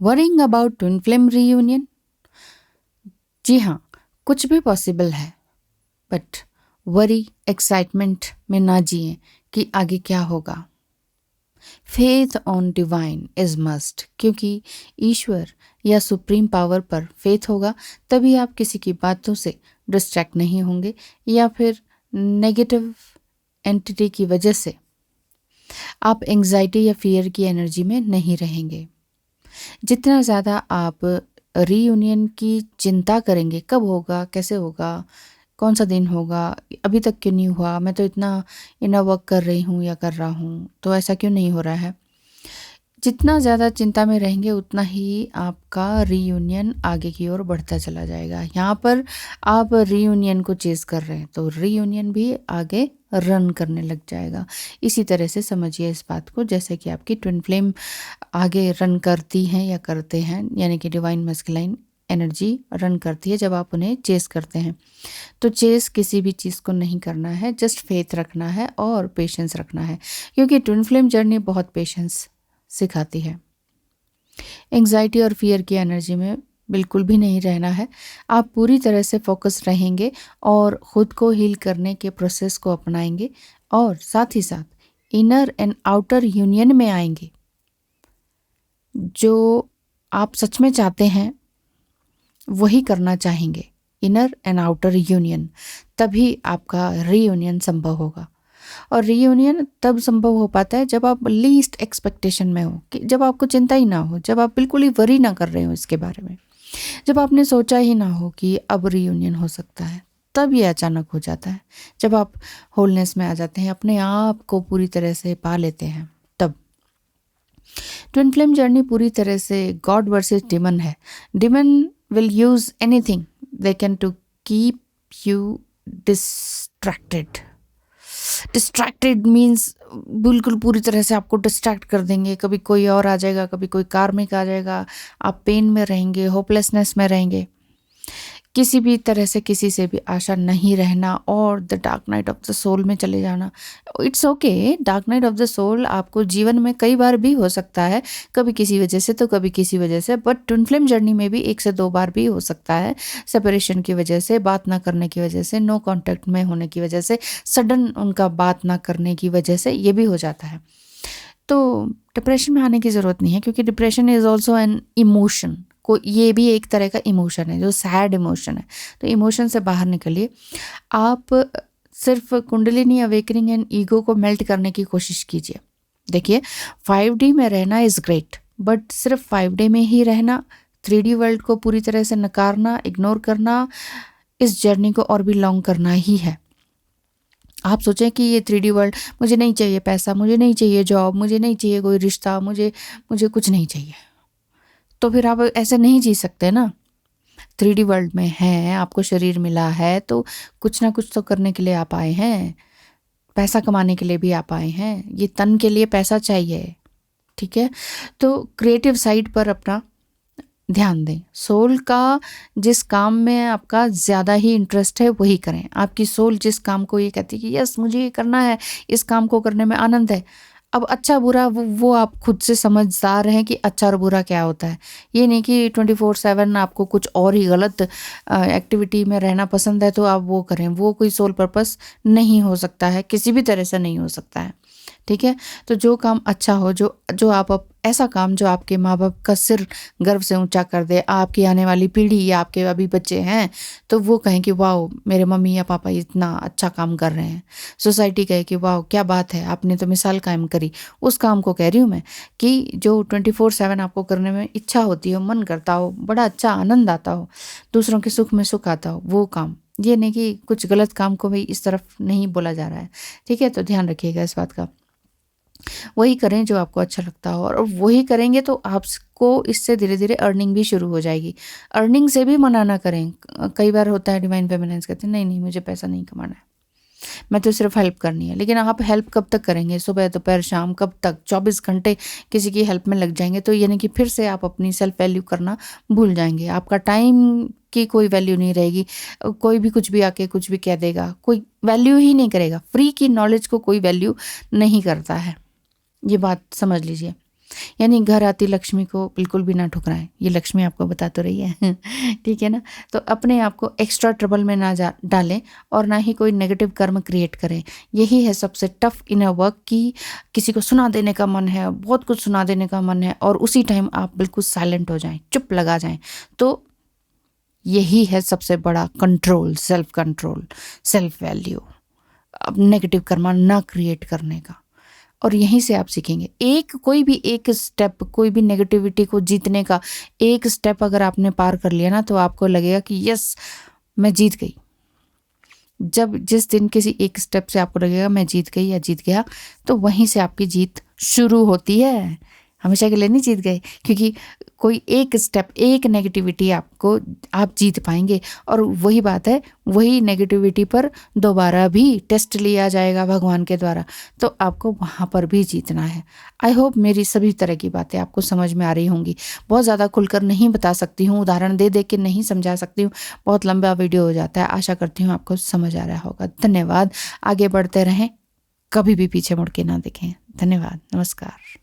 Worrying about twin flame reunion? जी हाँ, कुछ भी पॉसिबल है, बट वरी एक्साइटमेंट में ना जिए कि आगे क्या होगा। Faith on divine is must, क्योंकि ईश्वर या सुप्रीम पावर पर फेथ होगा तभी आप किसी की बातों से डिस्ट्रैक्ट नहीं होंगे या फिर नेगेटिव एंटिटी की वजह से आप एंजाइटी या फियर की एनर्जी में नहीं रहेंगे। जितना ज़्यादा आप रीयूनियन की चिंता करेंगे, कब होगा, कैसे होगा, कौन सा दिन होगा, अभी तक क्यों नहीं हुआ, मैं तो इतना इनर वर्क कर रही हूँ या कर रहा हूँ तो ऐसा क्यों नहीं हो रहा है, जितना ज़्यादा चिंता में रहेंगे उतना ही आपका रीयूनियन आगे की ओर बढ़ता चला जाएगा। यहाँ पर आप रीयूनियन को चेज़ कर रहे हैं तो रीयूनियन भी आगे रन करने लग जाएगा। इसी तरह से समझिए इस बात को, जैसे कि आपकी ट्विन फ्लेम आगे रन करती हैं या करते हैं, यानी कि डिवाइन मस्कुलाइन एनर्जी रन करती है जब आप उन्हें चेस करते हैं। तो चेस किसी भी चीज़ को नहीं करना है, जस्ट फेथ रखना है और पेशेंस रखना है, क्योंकि ट्विन फ्लेम जर्नी बहुत पेशेंस सिखाती है। एंग्जाइटी और फियर की एनर्जी में बिल्कुल भी नहीं रहना है। आप पूरी तरह से फोकस रहेंगे और ख़ुद को हील करने के प्रोसेस को अपनाएंगे और साथ ही साथ इनर एंड आउटर यूनियन में आएंगे। जो आप सच में चाहते हैं वही करना चाहेंगे, इनर एंड आउटर यूनियन, तभी आपका रीयूनियन संभव होगा। और रीयूनियन तब संभव हो पाता है जब आप लीस्ट एक्सपेक्टेशन में हो, कि जब आपको चिंता ही ना हो, जब आप बिल्कुल ही वरी ना कर रहे हो इसके बारे में, जब आपने सोचा ही ना हो कि अब रीयूनियन हो सकता है, तब ये अचानक हो जाता है। जब आप होलनेस में आ जाते हैं, अपने आप को पूरी तरह से पा लेते हैं, तब ट्विन फ्लेम जर्नी पूरी तरह से गॉड वर्सेस डिमन है। Demon will use anything they can to keep you distracted. Distracted means बिल्कुल पूरी तरह से आपको डिस्ट्रैक्ट कर देंगे। कभी कोई और आ जाएगा, कभी कोई कार्मिक आ जाएगा, आप पेन में रहेंगे, होपलेसनेस में रहेंगे, किसी भी तरह से किसी से भी आशा नहीं रहना और the dark night of the soul में चले जाना। It's okay, dark night of the soul आपको जीवन में कई बार भी हो सकता है, कभी किसी वजह से तो कभी किसी वजह से, बट ट्विन फ्लेम जर्नी में भी 1 से 2 बार भी हो सकता है। सेपरेशन की वजह से, बात ना करने की वजह से, नो कॉन्टैक्ट में होने की वजह से, सडन उनका बात ना करने की वजह से ये भी हो जाता है। तो डिप्रेशन में आने की ज़रूरत नहीं है, क्योंकि depression is also an emotion. को ये भी एक तरह का इमोशन है जो सैड इमोशन है। तो इमोशन से बाहर निकलिए। आप सिर्फ कुंडलिनी अवेकनिंग एंड ईगो को मेल्ट करने की कोशिश कीजिए। देखिए 5D में रहना इज़ ग्रेट, बट सिर्फ 5D में ही रहना, 3D वर्ल्ड को पूरी तरह से नकारना, इग्नोर करना, इस जर्नी को और भी लॉन्ग करना ही है। आप सोचें कि ये 3D वर्ल्ड, मुझे नहीं चाहिए पैसा, मुझे नहीं चाहिए जॉब, मुझे नहीं चाहिए कोई रिश्ता, मुझे कुछ नहीं चाहिए, तो फिर आप ऐसे नहीं जी सकते ना। 3D वर्ल्ड में हैं, आपको शरीर मिला है तो कुछ ना कुछ तो करने के लिए आप आए हैं, पैसा कमाने के लिए भी आप आए हैं, ये तन के लिए पैसा चाहिए, ठीक है। तो क्रिएटिव साइड पर अपना ध्यान दें। सोल का जिस काम में आपका ज़्यादा ही इंटरेस्ट है वही करें। आपकी सोल जिस काम को ये कहती है कि यस मुझे ये करना है, इस काम को करने में आनंद है, अब अच्छा बुरा वो आप खुद से समझदार हैं कि अच्छा और बुरा क्या होता है। ये नहीं कि 24/7 आपको कुछ और ही गलत एक्टिविटी में रहना पसंद है तो आप वो करें, वो कोई सोल पर्पस नहीं हो सकता है, किसी भी तरह से नहीं हो सकता है, ठीक है। तो जो काम अच्छा हो, जो आप ऐसा काम जो आपके माँ बाप का सिर गर्व से ऊंचा कर दे, आपकी आने वाली पीढ़ी या आपके अभी बच्चे हैं तो वो कहें कि वाह मेरे मम्मी या पापा इतना अच्छा काम कर रहे हैं, सोसाइटी कहे कि वाह क्या बात है, आपने तो मिसाल कायम करी। उस काम को कह रही हूँ मैं कि जो 24/7 आपको करने में इच्छा होती हो, मन करता हो, बड़ा अच्छा आनंद आता हो, दूसरों के सुख में सुख आता हो, वो काम। ये नहीं कि कुछ गलत काम को भी इस तरफ नहीं बोला जा रहा है, ठीक है। तो ध्यान रखिएगा इस बात का। वही करें जो आपको अच्छा लगता हो, और वही करेंगे तो आपको इससे धीरे धीरे अर्निंग भी शुरू हो जाएगी। अर्निंग से भी मना ना करें। कई बार होता है डिवाइन फेमिनिन्स कहते हैं नहीं मुझे पैसा नहीं कमाना है, मैं तो सिर्फ हेल्प करनी है। लेकिन आप हेल्प कब तक करेंगे, सुबह दोपहर शाम, कब तक? 24 घंटे किसी की हेल्प में लग जाएंगे तो यानी कि फिर से आप अपनी सेल्फ वैल्यू करना भूल जाएंगे। आपका टाइम की कोई वैल्यू नहीं रहेगी। कोई भी कुछ भी आके कुछ भी कह देगा, कोई वैल्यू ही नहीं करेगा। फ्री की नॉलेज को कोई वैल्यू नहीं करता है, ये बात समझ लीजिए। यानी घर आती लक्ष्मी को बिल्कुल भी ना ठुकराएं, ये लक्ष्मी आपको बता तो रही है ठीक है ना। तो अपने आप को एक्स्ट्रा ट्रबल में ना डालें और ना ही कोई नेगेटिव कर्म क्रिएट करें। यही है सबसे टफ इनर वर्क कि किसी को सुना देने का मन है, बहुत कुछ सुना देने का मन है और उसी टाइम आप बिल्कुल साइलेंट हो जाएं, चुप लगा जाएं। तो यही है सबसे बड़ा control, self control, self value, अब नेगेटिव कर्मा ना क्रिएट करने का। और यहीं से आप सीखेंगे। कोई भी एक स्टेप, कोई भी नेगेटिविटी को जीतने का एक स्टेप अगर आपने पार कर लिया ना, तो आपको लगेगा कि यस मैं जीत गई। जिस दिन किसी एक स्टेप से आपको लगेगा मैं जीत गई या जीत गया, तो वहीं से आपकी जीत शुरू होती है। हमेशा के लिए नहीं जीत गए, क्योंकि कोई एक स्टेप, एक नेगेटिविटी आप जीत पाएंगे। और वही बात है, वही नेगेटिविटी पर दोबारा भी टेस्ट लिया जाएगा भगवान के द्वारा, तो आपको वहाँ पर भी जीतना है। आई होप मेरी सभी तरह की बातें आपको समझ में आ रही होंगी। बहुत ज़्यादा खुलकर नहीं बता सकती हूँ, उदाहरण दे दे के नहीं समझा सकती हूँ, बहुत लंबा वीडियो हो जाता है। आशा करती हूँ आपको समझ आ रहा होगा। धन्यवाद। आगे बढ़ते रहें, कभी भी पीछे मुड़ के ना देखें। धन्यवाद। नमस्कार।